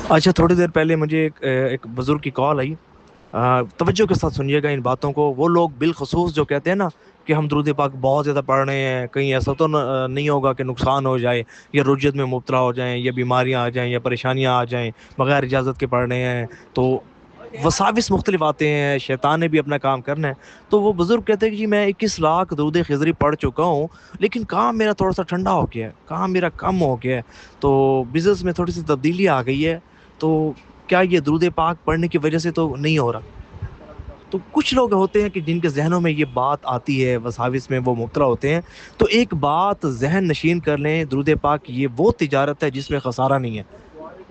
اچھا، تھوڑی دیر پہلے مجھے ایک بزرگ کی کال آئی. توجہ کے ساتھ سنیے گا ان باتوں کو. وہ لوگ بالخصوص جو کہتے ہیں نا کہ ہم درود پاک بہت زیادہ پڑھ رہے ہیں، کہیں ایسا تو نہیں ہوگا کہ نقصان ہو جائے یا رجت میں مبتلا ہو جائیں یا بیماریاں آ جائیں یا پریشانیاں آ جائیں، بغیر اجازت کے پڑھ رہے ہیں تو وساوس مختلف آتے ہیں، شیطان نے بھی اپنا کام کرنا ہے. تو وہ بزرگ کہتے ہیں کہ جی میں 21 لاکھ درود خضری پڑھ چکا ہوں، لیکن کام میرا تھوڑا سا ٹھنڈا ہو گیا ہے، کام میرا کم ہو گیا ہے، تو بزنس میں تھوڑی سی تبدیلی آ گئی ہے. تو کیا یہ درود پاک پڑھنے کی وجہ سے تو نہیں ہو رہا؟ تو کچھ لوگ ہوتے ہیں کہ جن کے ذہنوں میں یہ بات آتی ہے، وساوس میں وہ مبتلا ہوتے ہیں. تو ایک بات ذہن نشین کر لیں، درود پاک یہ وہ تجارت ہے جس میں خسارہ نہیں ہے.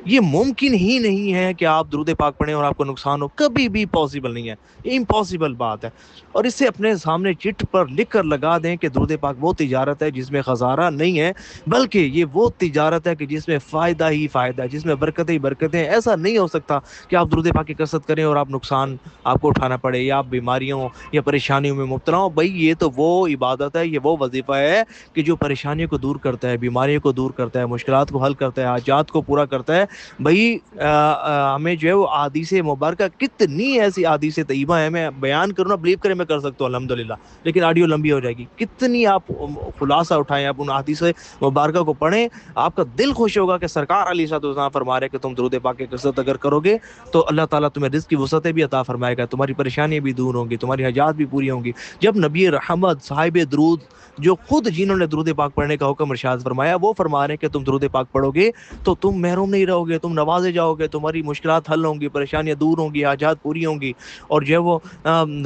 یہ ممکن ہی نہیں ہے کہ آپ درود پاک پڑھیں اور آپ کو نقصان ہو، کبھی بھی پاسبل نہیں ہے، یہ امپاسبل بات ہے. اور اسے اپنے سامنے چٹ پر لکھ کر لگا دیں کہ درود پاک وہ تجارت ہے جس میں خسارہ نہیں ہے، بلکہ یہ وہ تجارت ہے کہ جس میں فائدہ ہی فائدہ ہے، جس میں برکتیں ہی برکتیں. ایسا نہیں ہو سکتا کہ آپ درود پاک کی کثرت کریں اور آپ نقصان آپ کو اٹھانا پڑے یا آپ بیماریوں یا پریشانیوں میں مبتلا ہوں. بھائی یہ تو وہ عبادت ہے، یہ وہ وظیفہ ہے کہ جو پریشانیوں کو دور کرتا ہے، بیماریوں کو دور کرتا ہے، مشکلات کو حل کرتا ہے، حاجات کو پورا کرتا ہے. بھائی ہمیں جو ہے وہ احادیث مبارکہ، کتنی ایسی احادیث طیبہ ہیں، میں بیان کروں نا، بلیو کریں میں کر سکتا ہوں الحمدللہ، لیکن آڈیو لمبی ہو جائے گی. کتنی آپ خلاصہ اٹھائیں، آپ ان احادیث مبارکہ کو پڑھیں، آپ کا دل خوش ہوگا کہ سرکار علیہ الصلوۃ والسلام فرما رہے کہ تم درود پاک کی کثرت اگر کرو گے تو اللہ تعالیٰ تمہیں رزق کی وسعتیں بھی عطا فرمائے گا، تمہاری پریشانیاں بھی دور ہوں گی، تمہاری حاجات بھی پوری ہوں گی. جب نبی رحمت صاحب درود، جو خود جنہوں نے درود پاک پڑھنے کا حکم ارشاد فرمایا، وہ فرما رہے ہیں کہ تم درود پاک پڑھو گے تو تم محروم نہیں رہو گے، تم نوازے جاؤ گے، تمہاری مشکلات حل ہوں گی، پریشانیاں دور ہوں گی، حاجات پوری ہوں گی، اور جو ہے وہ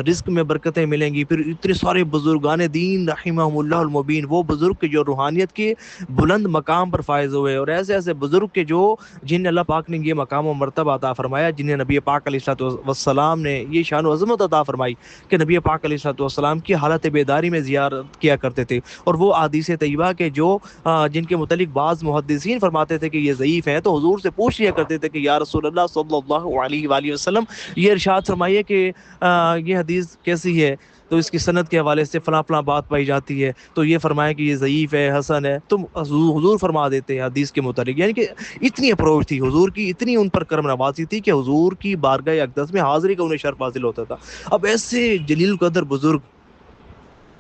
رزق میں برکتیں ملیں گی. پھر اتنے سارے بزرگان دین رحمہم اللہ المبین، وہ بزرگ جو روحانیت کے بلند مقام پر فائز ہوئے، اور ایسے ایسے بزرگ کے جو جن اللہ پاک نے یہ مقام و مرتبہ عطا فرمایا، جنہیں نبی پاک علیہ الصلوۃ والسلام نے یہ شان و عظمت عطا فرمائی کہ نبی پاک علیہ الصلوۃ والسلام کی حالت بیداری میں زیارت کیا کرتے تھے. اور وہ احادیث طیبہ کے جو جن کے متعلق بعض محدثین فرماتے تھے کہ یہ ضعیف ہیں، تو حضور سے پوچھ لیا کرتے تھے کہ یا رسول اللہ صلی اللہ علیہ وآلہ وسلم، یہ ارشاد فرمائیے کہ یہ حدیث کیسی ہے، تو اس کی سند کے حوالے سے فلاں فلاں بات پائی جاتی ہے، تو یہ فرمائے کہ یہ ضعیف ہے، حسن ہے. تم حضور فرما دیتے ہیں حدیث کے متعلق. یعنی کہ اتنی اپروچ تھی حضور کی، اتنی ان پر کرم نوازی تھی کہ حضور کی بارگاہ اقدس میں حاضری کا انہیں شرف حاصل ہوتا تھا. اب ایسے جلیل قدر بزرگ،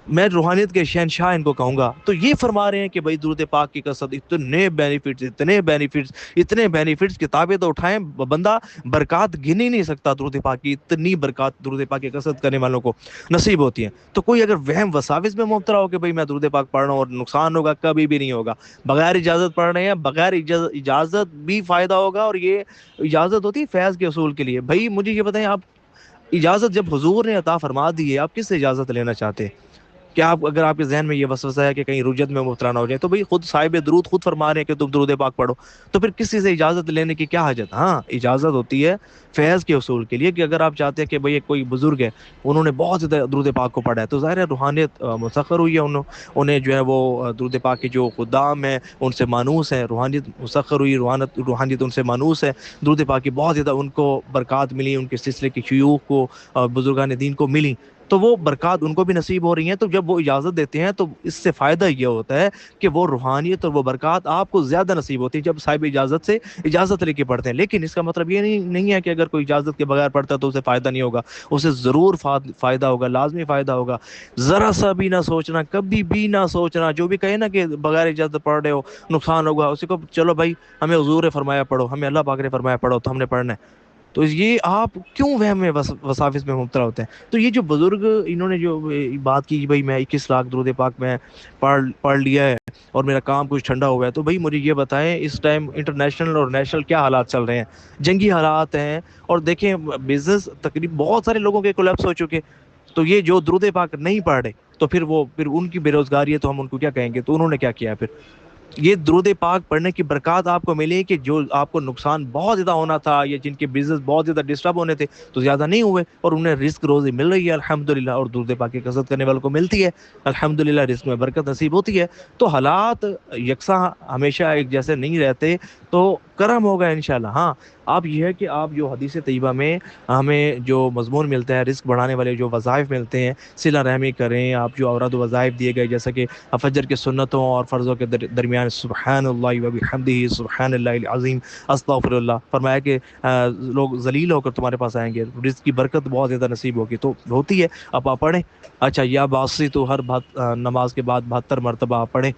میں روحانیت کے شہنشاہ ان کو کہوں گا، تو یہ فرما رہے ہیں کہ بھائی درود پاک کی کثرت، اتنے بینیفٹس، اتنے بینیفٹس، اتنے بینیفٹس، کتابیں تو اٹھائیں، بندہ برکات گن ہی نہیں سکتا درود پاک کی. اتنی برکات درود پاک کی کثرت کرنے والوں کو نصیب ہوتی ہیں. تو کوئی اگر وہم وساوس میں مبتلا ہو کہ بھائی میں درود پاک پڑھ رہا ہوں اور نقصان ہوگا، کبھی بھی نہیں ہوگا. بغیر اجازت پڑھ رہے ہیں، بغیر اجازت بھی فائدہ ہوگا. اور یہ اجازت ہوتی ہے فیض کے اصول کے لیے. بھائی مجھے یہ بتائیں، آپ اجازت جب حضور نے عطا فرما دی ہے، آپ کس سے اجازت لینا چاہتے ہیں؟ کیا آپ، اگر آپ کے ذہن میں یہ وسوسہ ہے کہ کہیں رجت میں مبتلا نہ ہو جائے، تو بھئی خود صاحب درود خود فرما رہے ہیں کہ تم درود پاک پڑھو، تو پھر کسی سے اجازت لینے کی کیا حاجت؟ ہاں اجازت ہوتی ہے فیض کے اصول کے لیے، کہ اگر آپ چاہتے ہیں کہ بھئی کوئی بزرگ ہے، انہوں نے بہت زیادہ درود پاک کو پڑھا ہے، تو ظاہر ہے روحانیت مسخر ہوئی ہے انہیں جو ہے وہ درود پاک کے جو خدام ہیں ان سے مانوس ہیں، روحانیت مسخر ہوئی، روحانیت ان سے مانوس ہے. درود پاک کی بہت زیادہ ان کو برکات ملی، ان کے سلسلے کی شیوخ کو، بزرگان دین کو ملی، تو وہ برکات ان کو بھی نصیب ہو رہی ہیں. تو جب وہ اجازت دیتے ہیں تو اس سے فائدہ یہ ہوتا ہے کہ وہ روحانیت اور وہ برکات آپ کو زیادہ نصیب ہوتی ہے جب صاحب اجازت سے اجازت لے کے پڑھتے ہیں. لیکن اس کا مطلب یہ نہیں ہے کہ اگر کوئی اجازت کے بغیر پڑھتا ہے تو اسے فائدہ نہیں ہوگا. اسے ضرور فائدہ ہوگا، لازمی فائدہ ہوگا. ذرا سا بھی نہ سوچنا، کبھی بھی نہ سوچنا، جو بھی کہے نا کہ بغیر اجازت پڑھ رہے ہو نقصان ہوگا، اسی کو چلو بھائی ہمیں حضور نے فرمایا پڑھو، ہمیں اللہ پاک نے فرمایا پڑھو، تو ہم نے پڑھنا ہے. تو یہ آپ کیوں وہم میں وساوس میں مبتلا ہوتے ہیں؟ تو یہ جو بزرگ انہوں نے جو بات کی کہ بھائی میں 21 لاکھ درود پاک میں پڑھ لیا ہے اور میرا کام کچھ ٹھنڈا ہو گیا ہے، تو بھائی مجھے یہ بتائیں اس ٹائم انٹرنیشنل اور نیشنل کیا حالات چل رہے ہیں؟ جنگی حالات ہیں. اور دیکھیں بزنس تقریبا بہت سارے لوگوں کے کولیپس ہو چکے. تو یہ جو درود پاک نہیں پڑھ رہے، تو پھر ان کی بے روزگاری ہے، تو ہم ان کو کیا کہیں گے؟ تو انہوں نے کیا کیا پھر؟ یہ درود پاک پڑھنے کی برکات آپ کو ملی کہ جو آپ کو نقصان بہت زیادہ ہونا تھا یا جن کے بزنس بہت زیادہ ڈسٹرب ہونے تھے تو زیادہ نہیں ہوئے، اور انہیں رزق روزی مل رہی ہے الحمدللہ. اور درود پاک کی کثرت کرنے والوں کو ملتی ہے الحمدللہ، رزق میں برکت نصیب ہوتی ہے. تو حالات یکساں ہمیشہ ایک جیسے نہیں رہتے. تو کرم ہوگا انشاءاللہ۔ ہاں اب یہ ہے کہ آپ جو حدیث طیبہ میں ہمیں جو مضمون ملتا ہے، رزق بڑھانے والے جو وظائف ملتے ہیں، صلہ رحمی کریں، آپ جو اوراد و وظائف دیے گئے جیسا کہ فجر کے سنتوں اور فرضوں کے درمیان سبحان اللہ و بحمدہ سبحان اللہ العظیم استغفر اللہ، فرمایا کہ لوگ ذلیل ہو کر تمہارے پاس آئیں گے، رزق کی برکت بہت زیادہ نصیب ہوگی، تو ہوتی ہے۔ اب آپ پڑھیں، اچھا یا باسی تو ہر نماز کے بعد 72 مرتبہ آپ پڑھیں،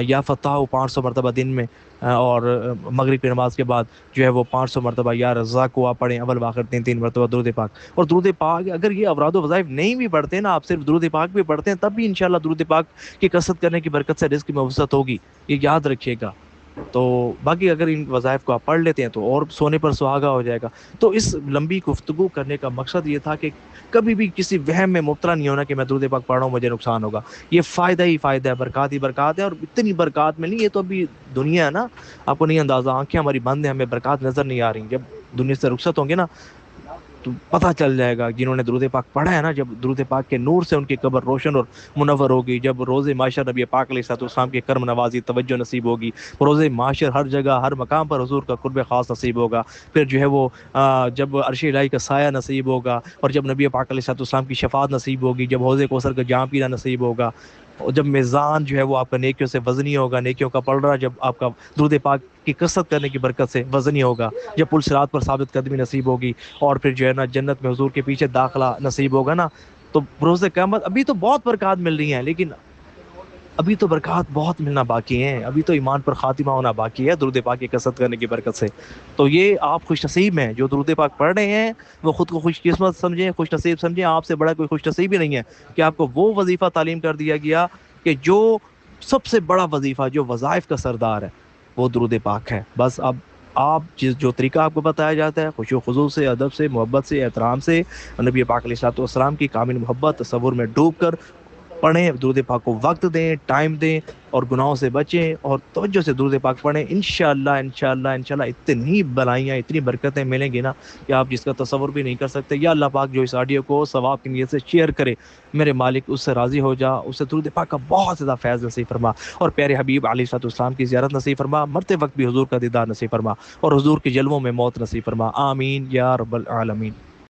یا فتح 500 مرتبہ دن میں، اور مغرب کی نماز کے بعد جو ہے وہ 500 مرتبہ یا رزاق کو آپ پڑھیں، اول آخر 3 مرتبہ درود پاک۔ اور درود پاک اگر یہ اوراد و وظائف نہیں بھی پڑھتے ہیں نا، آپ صرف درود پاک بھی پڑھتے ہیں، تب بھی انشاءاللہ درود پاک کی کثرت کرنے کی برکت سے رزق میں وسعت ہوگی، یہ یاد رکھیے گا۔ تو باقی اگر ان وظائف کو آپ پڑھ لیتے ہیں تو اور سونے پر سہاگا ہو جائے گا۔ تو اس لمبی گفتگو کرنے کا مقصد یہ تھا کہ کبھی بھی کسی وہم میں مبتلا نہیں ہونا کہ میں درود پاک پڑھ رہا ہوں مجھے نقصان ہوگا، یہ فائدہ ہی فائدہ ہے، برکات ہی برکات ہے، اور اتنی برکات ملی، یہ تو ابھی دنیا ہے نا، آپ کو نہیں اندازہ، آنکھیں ہماری بند ہیں، ہمیں برکات نظر نہیں آ رہی، جب دنیا سے رخصت ہوں گے نا تو پتہ چل جائے گا۔ جنہوں نے درود پاک پڑھا ہے نا، جب درود پاک کے نور سے ان کی قبر روشن اور منور ہوگی، جب روز معاشر نبی پاک علیہ الصلوۃ والسلام کی کرم نوازی توجہ نصیب ہوگی، روز معاشر ہر جگہ ہر مقام پر حضور کا قرب خاص نصیب ہوگا، پھر جو ہے وہ جب عرش الہی کا سایہ نصیب ہوگا، اور جب نبی پاک علیہ الصلوۃ والسلام کی شفاعت نصیب ہوگی، جب حوض کوثر کا جام پینا نصیب ہوگا، اور جب میزان جو ہے وہ آپ کا نیکیوں سے وزنی ہوگا، نیکیوں کا پلڑا جب آپ کا درود پاک کی کثرت کرنے کی برکت سے وزنی ہوگا، جب پل صراط پر ثابت قدمی نصیب ہوگی، اور پھر جو ہے نا جنت میں حضور کے پیچھے داخلہ نصیب ہوگا نا، تو روز قیامت ابھی تو بہت برکات مل رہی ہیں، لیکن ابھی تو برکات بہت ملنا باقی ہیں، ابھی تو ایمان پر خاتمہ ہونا باقی ہے درود پاک کی کثرت کرنے کی برکت سے۔ تو یہ آپ خوش نصیب ہیں جو درود پاک پڑھ رہے ہیں، وہ خود کو خوش قسمت سمجھیں، خوش نصیب سمجھیں، آپ سے بڑا کوئی خوش نصیب ہی نہیں ہے کہ آپ کو وہ وظیفہ تعلیم کر دیا گیا کہ جو سب سے بڑا وظیفہ، جو وظائف کا سردار ہے، وہ درود پاک ہے۔ بس اب آپ جو طریقہ آپ کو بتایا جاتا ہے، خشوع و خضوع سے، ادب سے، محبت سے، احترام سے، نبی پاک علیہ الصلوۃ والسلام کی کامل محبت تصور میں ڈوب کر پڑھیں، درود پاک کو وقت دیں، ٹائم دیں، اور گناہوں سے بچیں، اور توجہ سے درود پاک پڑھیں، انشاءاللہ انشاءاللہ انشاءاللہ اتنی بلائیاں، اتنی برکتیں ملیں گی نا کہ آپ جس کا تصور بھی نہیں کر سکتے۔ یا اللہ پاک جو اس آڈیو کو ثواب کی نیت سے شیئر کرے، میرے مالک اس سے راضی ہو جا، اسے درود پاک کا بہت زیادہ فیض نصیب فرما، اور پیارے حبیب علیہ الصلوۃ والسلام کی زیارت نصیب فرما، مرتے وقت بھی حضور کا دیدار نصیب فرما، اور حضور کے جلووں میں موت نصیب فرما، آمین یا رب العالمین۔